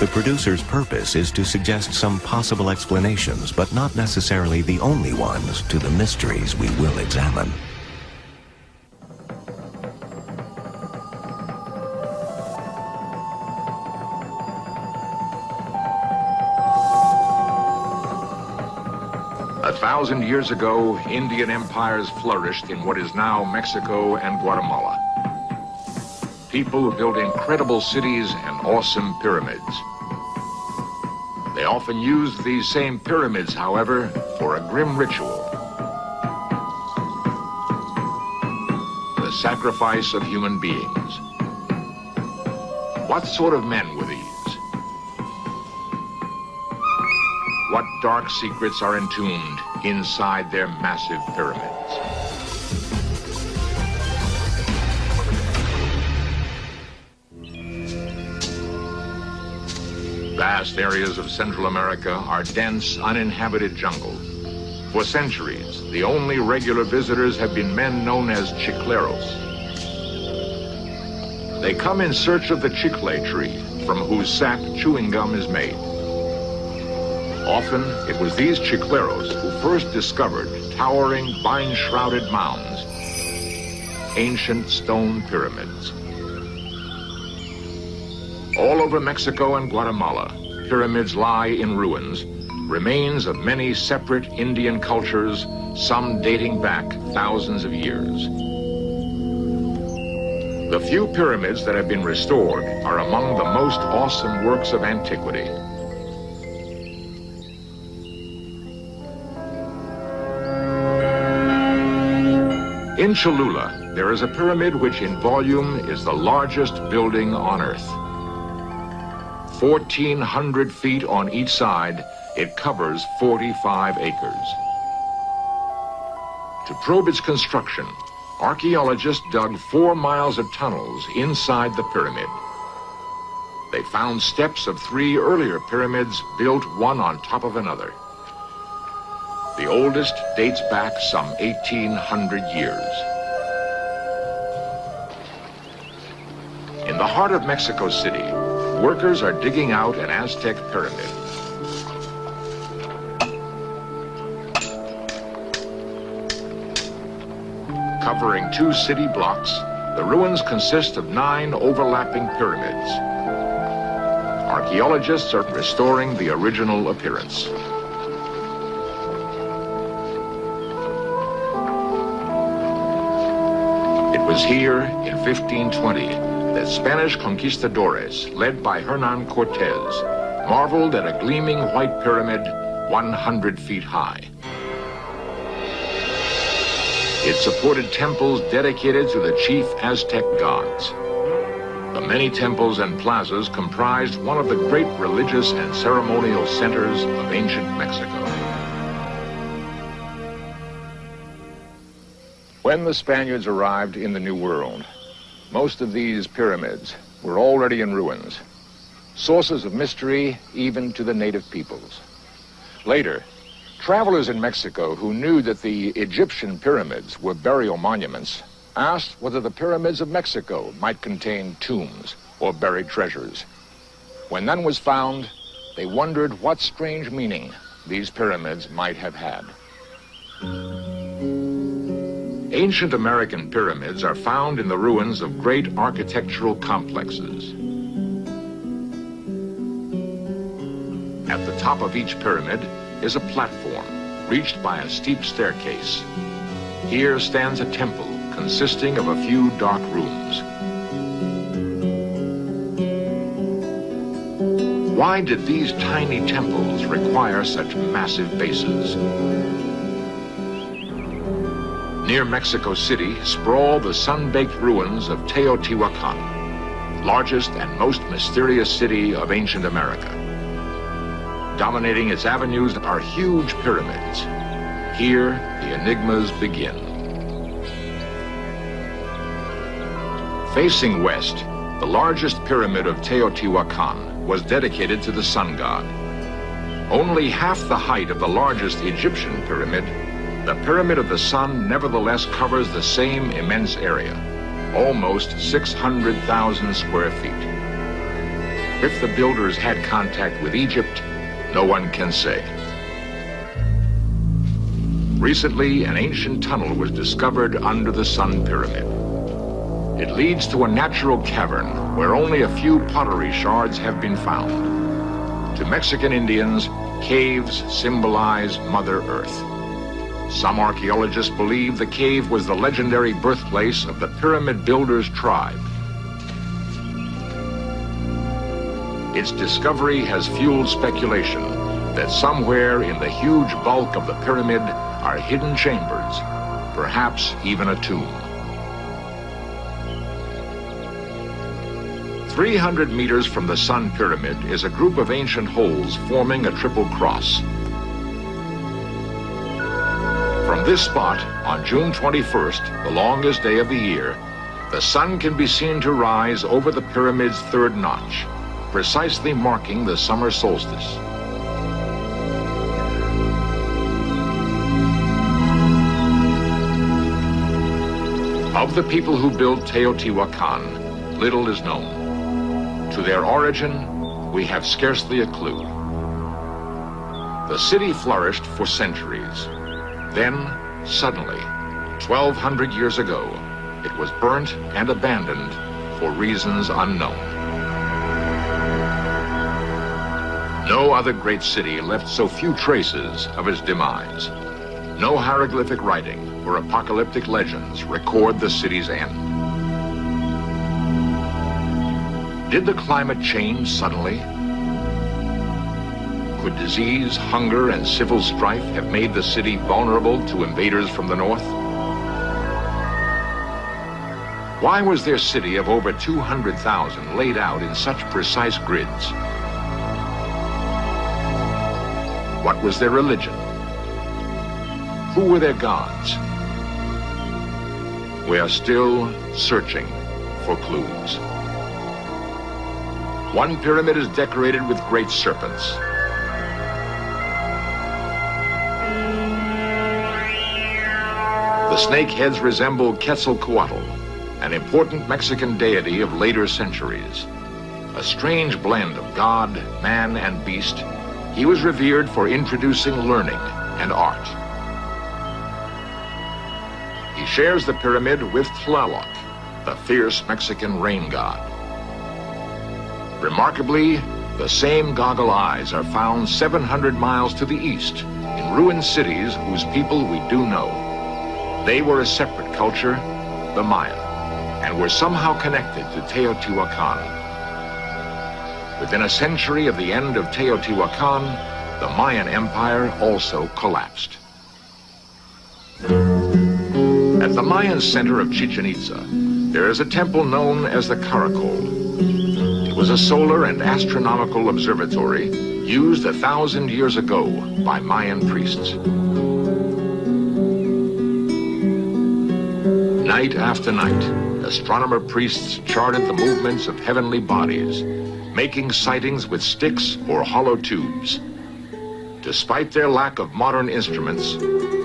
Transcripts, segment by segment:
The producer's purpose is to suggest some possible explanations, but not necessarily the only ones, to the mysteries we will examine. A 1,000 years ago, Indian empires flourished in what is now Mexico and Guatemala. People built incredible cities and awesome pyramids. They often used these same pyramids, however, for a grim ritual. The sacrifice of human beings. What sort of men were these? What dark secrets are entombed inside their massive pyramids? Vast areas of Central America are dense, uninhabited jungle. For centuries, the only regular visitors have been men known as chicleros. They come in search of the chicle tree, from whose sap chewing gum is made. Often, it was these chicleros who first discovered towering, vine-shrouded mounds, ancient stone pyramids. All over Mexico and Guatemala, pyramids lie in ruins, remains of many separate Indian cultures, some dating back thousands of years. The few pyramids that have been restored are among the most awesome works of antiquity. In Cholula, there is a pyramid which in volume is the largest building on Earth. 1,400 feet on each side, it covers 45 acres. To probe its construction, archaeologists dug 4 miles of tunnels inside the pyramid. They found steps of 3 earlier pyramids built one on top of another. The oldest dates back some 1,800 years. In the heart of Mexico City, workers are digging out an Aztec pyramid. Covering 2 city blocks, the ruins consist of 9 overlapping pyramids. Archaeologists are restoring the original appearance. It was here in 1520 that Spanish conquistadores, led by Hernan Cortez, marveled at a gleaming white pyramid 100 feet high. It supported temples dedicated to the chief Aztec gods. The many temples and plazas comprised one of the great religious and ceremonial centers of ancient Mexico. When the Spaniards arrived in the New World, most of these pyramids were already in ruins, sources of mystery even to the native peoples. Later, travelers in Mexico who knew that the Egyptian pyramids were burial monuments asked whether the pyramids of Mexico might contain tombs or buried treasures. When none was found, they wondered what strange meaning these pyramids might have had. Ancient American pyramids are found in the ruins of great architectural complexes. At the top of each pyramid is a platform reached by a steep staircase. Here stands a temple consisting of a few dark rooms. Why did these tiny temples require such massive bases? Near Mexico City sprawl the sun-baked ruins of Teotihuacan, largest and most mysterious city of ancient America. Dominating its avenues are huge pyramids. Here, the enigmas begin. Facing west, the largest pyramid of Teotihuacan was dedicated to the sun god. Only half the height of the largest Egyptian pyramid, the Pyramid of the Sun nevertheless covers the same immense area, almost 600,000 square feet. if the builders had contact with Egypt, no one can say. Recently, an ancient tunnel was discovered under the Sun Pyramid. It leads to a natural cavern where only a few pottery shards have been found. To Mexican Indians, caves symbolize Mother Earth. Some archaeologists believe the cave was the legendary birthplace of the pyramid builders' tribe. Its discovery has fueled speculation that somewhere in the huge bulk of the pyramid are hidden chambers, perhaps even a tomb. 300 meters from the Sun Pyramid is a group of ancient holes forming a triple cross. From this spot, on June 21st, the longest day of the year, the sun can be seen to rise over the pyramid's third notch, precisely marking the summer solstice. Of the people who built Teotihuacan, little is known. To their origin, we have scarcely a clue. The city flourished for centuries. Then, suddenly, 1,200 years ago, it was burnt and abandoned for reasons unknown. No other great city left so few traces of its demise. No hieroglyphic writing or apocalyptic legends record the city's end. Did the climate change suddenly? Could disease, hunger, and civil strife have made the city vulnerable to invaders from the north? Why was their city of over 200,000 laid out in such precise grids? What was their religion? Who were their gods? We are still searching for clues. One pyramid is decorated with great serpents. The snake heads resemble Quetzalcoatl, an important Mexican deity of later centuries. A strange blend of God, man, and beast, he was revered for introducing learning and art. He shares the pyramid with Tlaloc, the fierce Mexican rain god. Remarkably, the same goggle eyes are found 700 miles to the east in ruined cities whose people we do know. They were a separate culture, the Maya, and were somehow connected to Teotihuacan. Within a century of the end of Teotihuacan, the Mayan Empire also collapsed. At the Mayan center of Chichen Itza, there is a temple known as the Caracol. It was a solar and astronomical observatory used 1,000 years ago by Mayan priests. Night after night, astronomer priests charted the movements of heavenly bodies, making sightings with sticks or hollow tubes. Despite their lack of modern instruments,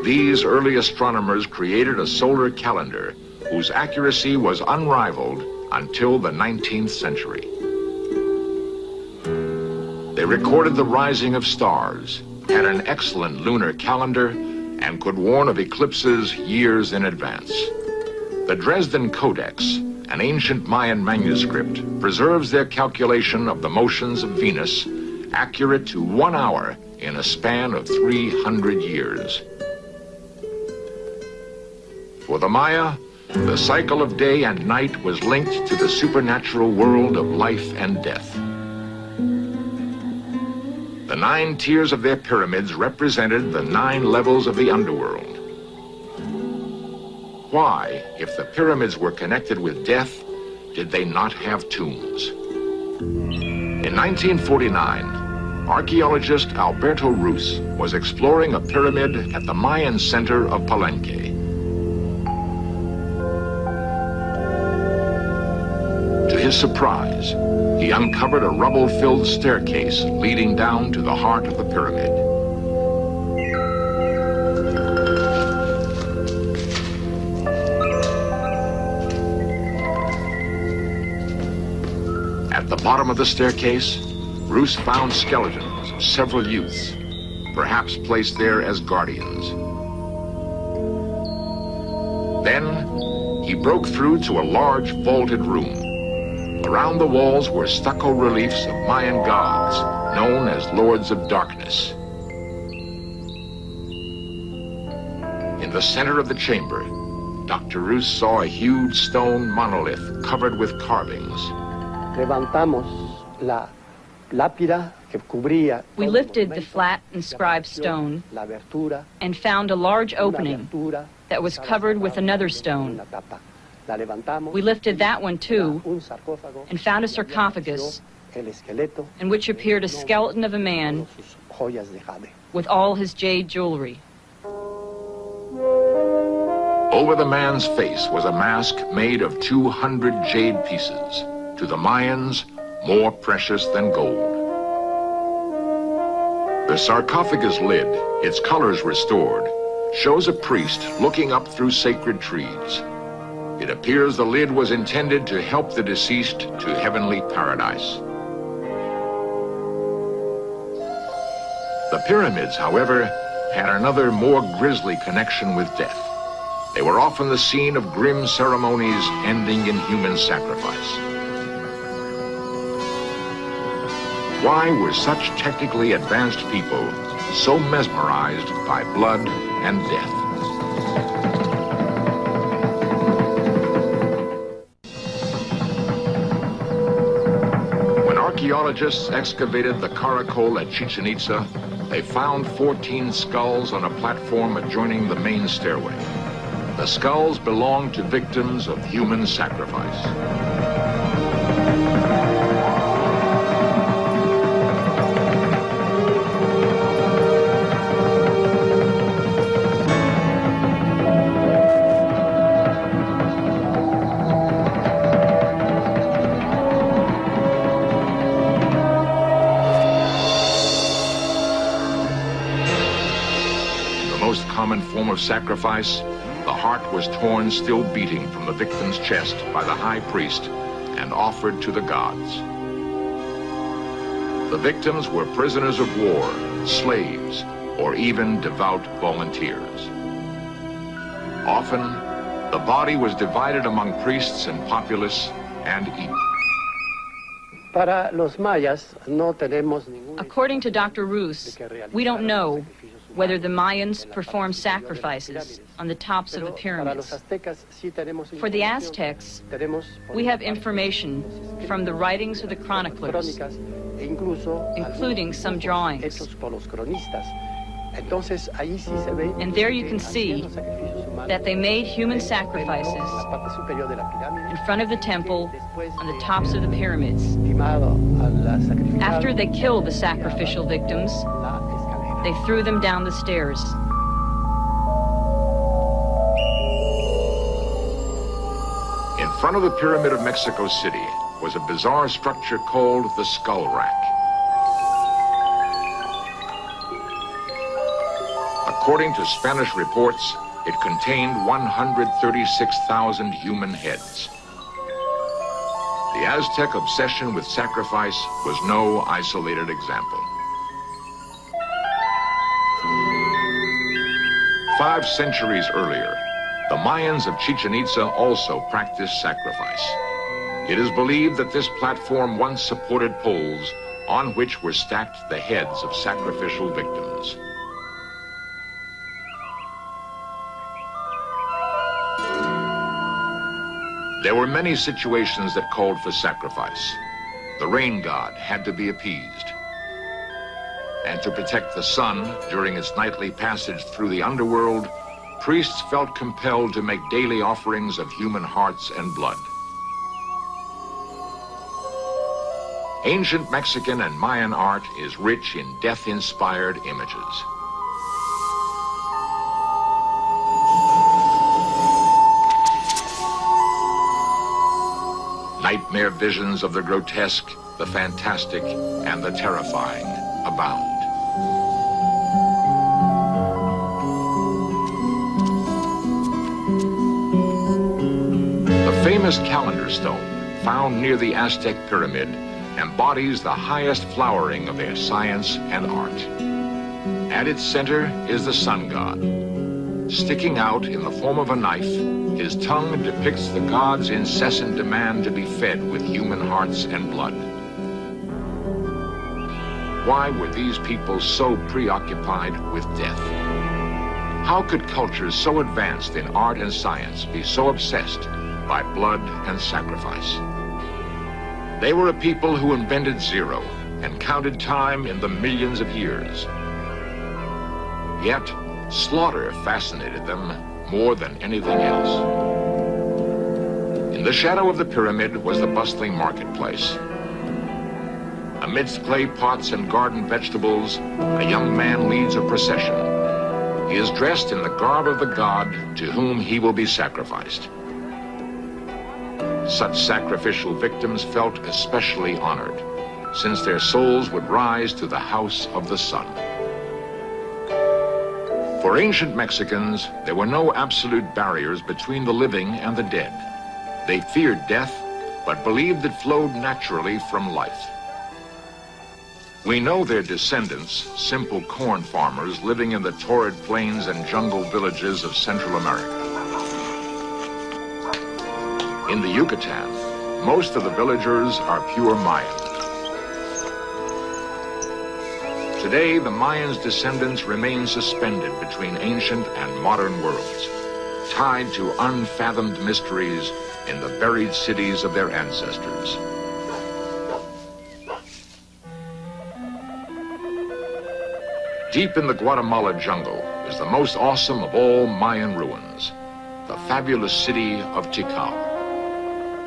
these early astronomers created a solar calendar whose accuracy was unrivaled until the 19th century. They recorded the rising of stars, had an excellent lunar calendar, and could warn of eclipses years in advance. The Dresden Codex, an ancient Mayan manuscript, preserves their calculation of the motions of Venus, accurate to 1 hour in a span of 300 years. For the Maya, the cycle of day and night was linked to the supernatural world of life and death. The 9 tiers of their pyramids represented the 9 levels of the underworld. Why, if the pyramids were connected with death, did they not have tombs? In 1949, archaeologist Alberto Rus was exploring a pyramid at the Mayan center of Palenque. To his surprise, he uncovered a rubble-filled staircase leading down to the heart of the pyramid. At the bottom of the staircase, Bruce found skeletons of several youths, perhaps placed there as guardians. Then, he broke through to a large vaulted room. Around the walls were stucco reliefs of Mayan gods, known as Lords of Darkness. In the center of the chamber, Dr. Roos saw a huge stone monolith covered with carvings. We lifted the flat inscribed stone and found a large opening that was covered with another stone. We lifted that one too and found a sarcophagus in which appeared a skeleton of a man with all his jade jewelry. Over the man's face was a mask made of 200 jade pieces, to the Mayans more precious than gold. The sarcophagus lid, its colors restored, shows a priest looking up through sacred trees. It appears the lid was intended to help the deceased to heavenly paradise. The pyramids, however, had another more grisly connection with death. They were often the scene of grim ceremonies ending in human sacrifice. Why were such technically advanced people so mesmerized by blood and death? When archaeologists excavated the Caracol at Chichen Itza, they found 14 skulls on a platform adjoining the main stairway. The skulls belonged to victims of human sacrifice. The most common form of sacrifice, the heart was torn, still beating, from the victim's chest by the high priest and offered to the gods. The victims were prisoners of war, slaves, or even devout volunteers. Often, the body was divided among priests and populace and eaten. According to Dr. Roos, we don't know whether the Mayans performed sacrifices on the tops of the pyramids. For the Aztecs, we have information from the writings of the chroniclers, including some drawings. And there you can see that they made human sacrifices in front of the temple on the tops of the pyramids. After they killed the sacrificial victims, they threw them down the stairs. In front of the Pyramid of Mexico City was a bizarre structure called the Skull Rack. According to Spanish reports, it contained 136,000 human heads. The Aztec obsession with sacrifice was no isolated example. 5 centuries earlier, the Mayans of Chichen Itza also practiced sacrifice. It is believed that this platform once supported poles on which were stacked the heads of sacrificial victims. There were many situations that called for sacrifice. The rain god had to be appeased. And to protect the sun during its nightly passage through the underworld, priests felt compelled to make daily offerings of human hearts and blood. Ancient Mexican and Mayan art is rich in death-inspired images. Nightmare visions of the grotesque, the fantastic, and the terrifying abound. The famous calendar stone found near the Aztec pyramid embodies the highest flowering of their science and art. At its center is the sun god. Sticking out in the form of a knife, his tongue depicts the god's incessant demand to be fed with human hearts and blood. Why were these people so preoccupied with death? How could cultures so advanced in art and science be so obsessed by blood and sacrifice? They were a people who invented zero and counted time in the millions of years. Yet, slaughter fascinated them more than anything else. In the shadow of the pyramid was the bustling marketplace. Amidst clay pots and garden vegetables, a young man leads a procession. He is dressed in the garb of the god to whom he will be sacrificed. Such sacrificial victims felt especially honored, since their souls would rise to the house of the sun. For ancient Mexicans, there were no absolute barriers between the living and the dead. They feared death, but believed it flowed naturally from life. We know their descendants, simple corn farmers living in the torrid plains and jungle villages of Central America. In the Yucatan, most of the villagers are pure Mayan. Today, the Mayans' descendants remain suspended between ancient and modern worlds, tied to unfathomed mysteries in the buried cities of their ancestors. Deep in the Guatemala jungle is the most awesome of all Mayan ruins, the fabulous city of Tikal.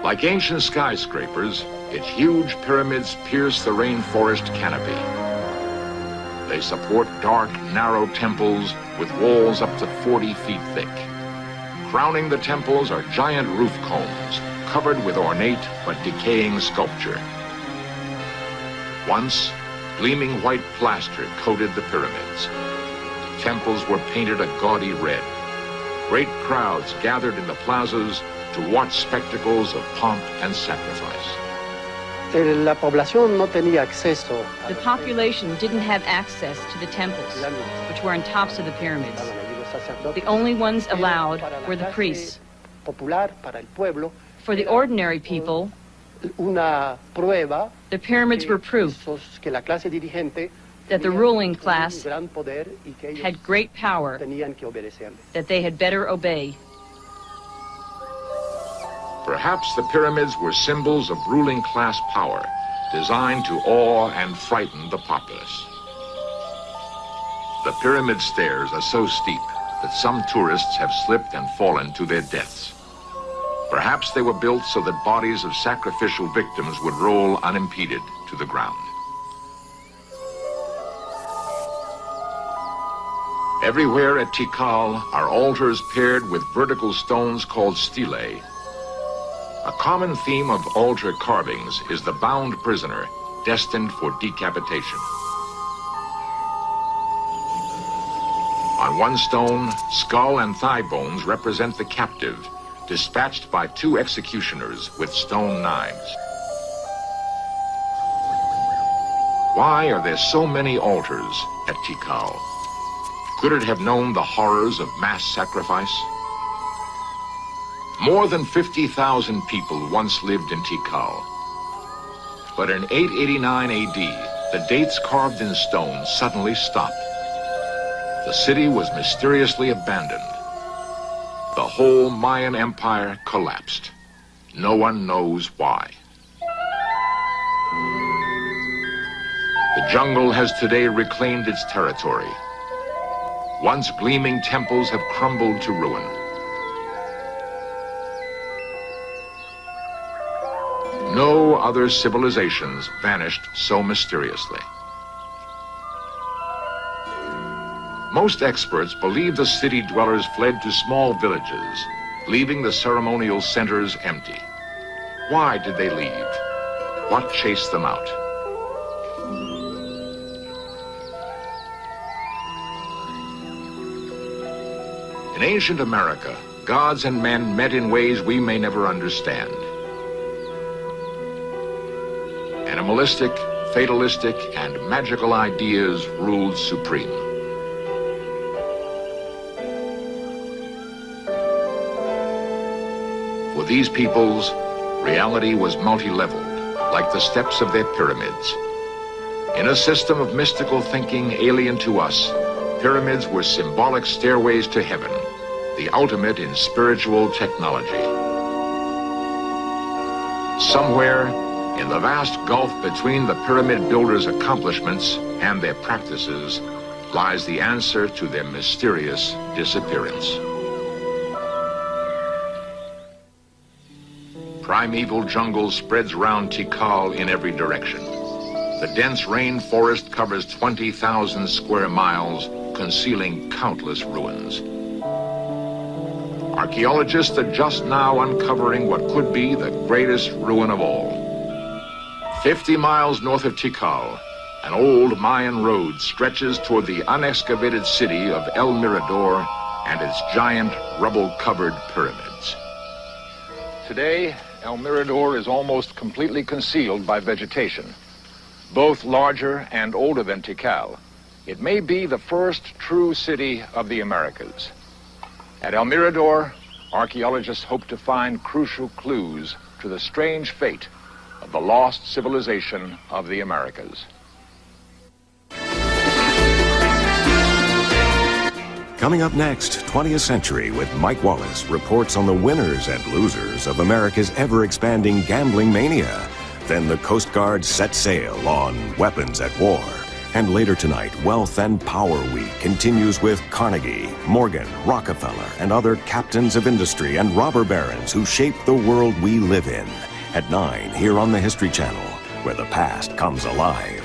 Like ancient skyscrapers, its huge pyramids pierce the rainforest canopy. They support dark, narrow temples with walls up to 40 feet thick. Crowning the temples are giant roof cones covered with ornate but decaying sculpture. Once, gleaming white plaster coated the pyramids. The temples were painted a gaudy red. Great crowds gathered in the plazas to watch spectacles of pomp and sacrifice. La población no tenía acceso. The population didn't have access to the temples, which were on tops of the pyramids. The only ones allowed were the priests. For the ordinary people, the pyramids were proof that the ruling class had great power, that they had better obey. Perhaps the pyramids were symbols of ruling class power, designed to awe and frighten the populace. The pyramid stairs are so steep that some tourists have slipped and fallen to their deaths. Perhaps they were built so that bodies of sacrificial victims would roll unimpeded to the ground. Everywhere at Tikal are altars paired with vertical stones called stelae. A common theme of altar carvings is the bound prisoner destined for decapitation. On one stone, skull and thigh bones represent the captive, dispatched by two executioners with stone knives. Why are there so many altars at Tikal? Could it have known the horrors of mass sacrifice? More than 50,000 people once lived in Tikal. But in 889 AD, the dates carved in stone suddenly stopped. The city was mysteriously abandoned. The whole Mayan empire collapsed. No one knows why. The jungle has today reclaimed its territory. Once gleaming temples have crumbled to ruin. No other civilizations vanished so mysteriously. Most experts believe the city dwellers fled to small villages, leaving the ceremonial centers empty. Why did they leave? What chased them out? In ancient America, gods and men met in ways we may never understand. Animalistic Animalistic, fatalistic, and magical ideas ruled supreme. For these peoples, reality was multi-leveled, like the steps of their pyramids. In a system of mystical thinking alien to us, pyramids were symbolic stairways to heaven, the ultimate in spiritual technology. Somewhere in the vast gulf between the pyramid builders' accomplishments and their practices lies the answer to their mysterious disappearance. Primeval jungle spreads round Tikal in every direction. The dense rainforest covers 20,000 square miles, concealing countless ruins. Archaeologists are just now uncovering what could be the greatest ruin of all. 50 miles north of Tikal, an old Mayan road stretches toward the unexcavated city of El Mirador and its giant rubble-covered pyramids. Today, El Mirador is almost completely concealed by vegetation. Both larger and older than Tikal, it may be the first true city of the Americas. At El Mirador, archaeologists hope to find crucial clues to the strange fate of the lost civilization of the Americas. Coming up next, 20th Century with Mike Wallace reports on the winners and losers of America's ever-expanding gambling mania. Then the Coast Guard set sail on Weapons at War. And later tonight, Wealth and Power Week continues with Carnegie, Morgan, Rockefeller, and other captains of industry and robber barons who shaped the world we live in. At 9 here on the History Channel, where the past comes alive.